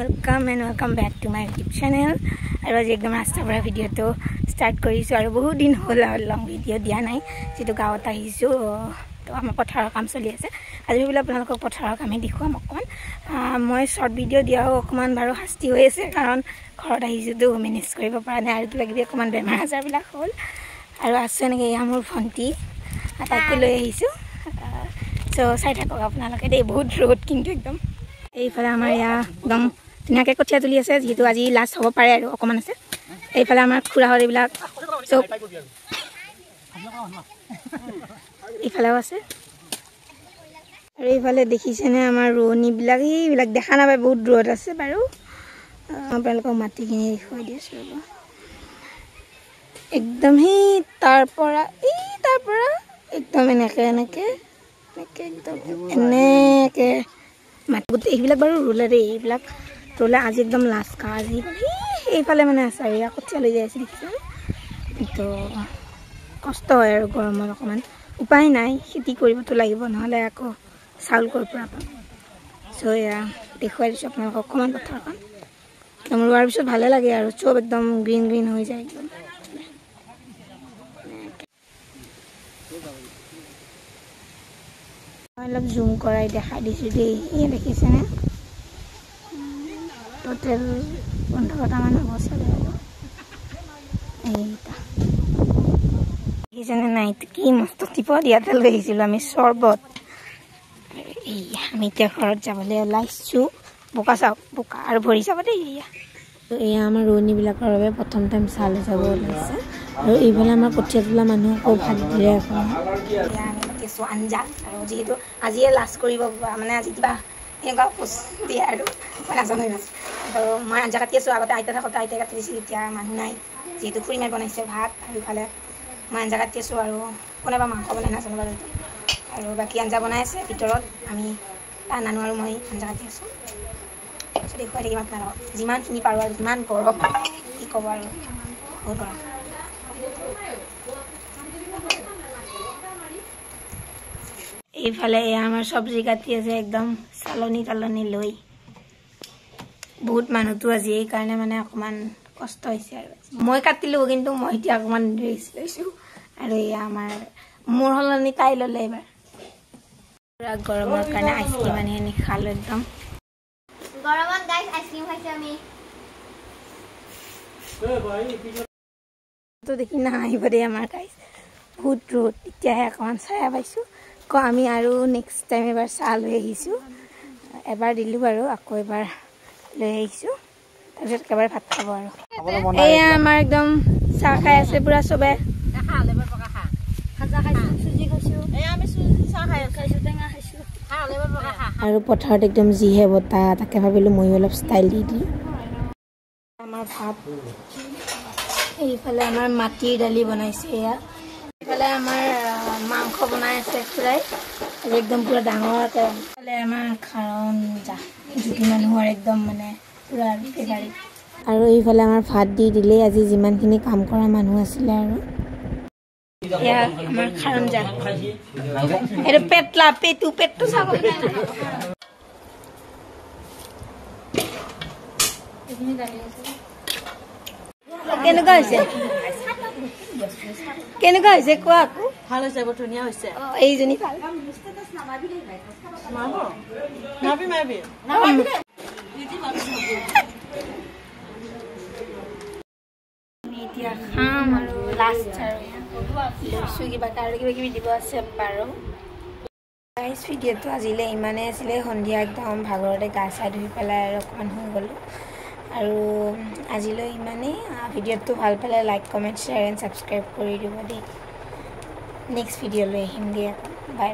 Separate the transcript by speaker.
Speaker 1: welcome back to my YouTube channel. আৰু আজি একদম ৰাস্তাৰ পৰা ভিডিঅ'টো ষ্টাৰ্ট কৰিছোঁ আৰু বহুত দিন হ'ল আৰু লং ভিডিঅ' দিয়া নাই যেটো গাঁৱত আহিছোঁ তো আমাৰ পথাৰৰ কাম চলি আছে আজি ভাবিলোঁ আপোনালোকক পথাৰৰ কামে দেখুৱাম অকণমান মই শৰ্ট ভিডিঅ' দিয়াও অকণমান বাৰু শাস্তি হৈ আছে কাৰণ ঘৰত আহিছোঁ তো মেনেজ কৰিব পৰা নাই আৰু কিবা কিবি অকণমান বেমাৰ আজাৰবিলাক হ'ল আৰু আছে এনেকৈ এয়া মোৰ ভণ্টি তাকো লৈ আহিছোঁ তো চাই থাকক আপোনালোকে দেই বহুত ৰ'দ কিন্তু একদম এইফালে আমাৰ এয়া একদম ধুনীয়াকৈ কঠীয়া তুলি আছে যিহেতু আজি লাষ্ট হ'ব পাৰে আৰু অকণমান আছে এইফালে আমাৰ খুৰাহঁত এইবিলাক চব এইফালেও আছে আৰু এইফালে দেখিছেনে আমাৰ ৰোৱনীবিলাক এইবিলাক দেখা নাপায় বহুত দূৰত আছে বাৰু আপোনালোকক মাটিখিনি দেখুৱাই দিছোঁ ৰ'ব একদম সেই তাৰ পৰা একদম এনেকৈ একদম এনেকৈ মাটি গোটেই এইবিলাক বাৰু ৰুলে দেই এইবিলাক ৰুলে আজি একদম লাষ্ট কা আজি এইফালে মানে আছে আৰু ইয়াৰ কঠীয়া লৈ যাই আছে দেখিছে তো কষ্ট হয় আৰু গৰমত অকণমান উপায় নাই খেতি কৰিবতো লাগিব নহ'লে আকৌ চাউল ক'ৰ পৰা পাম চ' এয়া দেখুৱাই দিছোঁ আপোনালোকক অকণমান পথাৰখন একদম ৰোৱাৰ পিছত ভালে লাগে আৰু চব একদম গ্ৰীণ হৈ যায় একদম অলপ জুম কৰাই দেখাই দিছোঁ দেই এই দেখিছেনে টোটেল 15টা মান হ'ব চাগে আৰু এইটা দেখিছেনে নাই কি মস্ত টিপত ইয়াতে লৈ আহিছিলোঁ আমি চৰ্বত এই আমি এতিয়া ঘৰত যাবলৈ ওলাইছোঁ বোকা চাওক বোকা আৰু ভৰি চাব দেই এয়া আমাৰ ৰোৱনীবিলাকৰ বাবে প্ৰথম টাইম চালে যাব ওলাইছে আৰু এইফালে আমাৰ কঠীয়া তোলা মানুহকো ভাত দিলে এখন কেঁচু আঞ্জা আৰু যিহেতু আজিয়ে লাষ্ট কৰিব মানে আজি কিবা এনেকুৱা পোচ দিয়ে আৰু মই নাজানো আৰু মই আঞ্জা কাটি আছোঁ আগতে আইতা থাকোঁতে আইতাই কাটি দিছিল এতিয়া মানুহ নাই যিহেতু খুৰীমাই বনাইছে ভাত আৰু ইফালে মই আঞ্জা কাটি আছোঁ আৰু কোনোবা মাংস বনাই নাজানো বাৰু আৰু বাকী আঞ্জা বনাই আছে ভিতৰত আমি নানো আৰু মই আঞ্জা কাটি আছোঁ দেখুৱাই থাকিম আপোনালোকক যিমানখিনি পাৰোঁ আৰু যিমান গৰম কি ক'ব আৰু বহুত গৰম এইফালে এয়া আমাৰ চব্জি কাটি আছে একদম চালনি লৈ বহুত মানুহটো আজি এইকাৰণে মানে অকণমান কষ্ট হৈছে আৰু মই কাটিলোঁ কিন্তু মই এতিয়া অকণমান ৰেষ্ট লৈছোঁ আৰু এয়া আমাৰ মোৰ সলনি তাই ল'লে এইবাৰ পুৰা গৰমৰ কাৰণে আইচক্ৰীম আনি খালোঁ একদম গৰমত গাইছ আইচক্ৰীম খাইছোঁ আমি তো দেখি নাহিব দেই আমাৰ গাইছ বহুত ৰ'দ এতিয়াহে অকণমান চায়া পাইছোঁ আমি আৰু নেক্সট টাইম এবাৰ চাহ লৈ আহিছোঁ এবাৰ দিলোঁ বাৰু আকৌ এবাৰ লৈ আহিছোঁ তাৰপিছত একেবাৰে ভাত খাব আৰু এয়া আমাৰ একদম চাহ খাই আছে পুৰা চবে আৰু পথাৰত একদম যিহে বতাহ তাকে ভাবিলোঁ ময়ো অলপ ষ্টাইল দি দিলোঁ আমাৰ ভাত এইফালে আমাৰ মাটিৰ দালি বনাইছে এয়া এইফালে আমাৰ মাংস বনাই আছে খুৰাই একদম পুৰা ডাঙৰকৈ এইফালে আমাৰ খাৰন জুতি মানুহৰ একদম মানে পুৰা ফেভাৰিট আৰু এইফালে আমাৰ ভাত দি দিলেই আজি যিমানখিনি কাম কৰা মানুহ আছিলে আৰু এয়া আমাৰ খাৰন এইটো পেটটো চাব কেনেকুৱা হৈছে কোৱা আকৌ ভাল হৈছে বৰ ধুনীয়া হৈছে এইজনী ভাল এতিয়া খাম আৰু লাষ্ট আৰু কিবা কিবি দিব আছে বাৰু গাইজ ভিডিঅ'টো আজিলৈ ইমানেই আছিলে সন্ধিয়া একদম ভাগৰতে গা চা ধুই পেলাই আৰু অকণমান হৈ গ'লোঁ আৰু আজিলৈ ইমানেই ভিডিঅ'টো ভাল পালে like comment share and subscribe কৰি দিব দেই নেক্সট ভিডিঅ'লৈ আহিম দিয়া বাই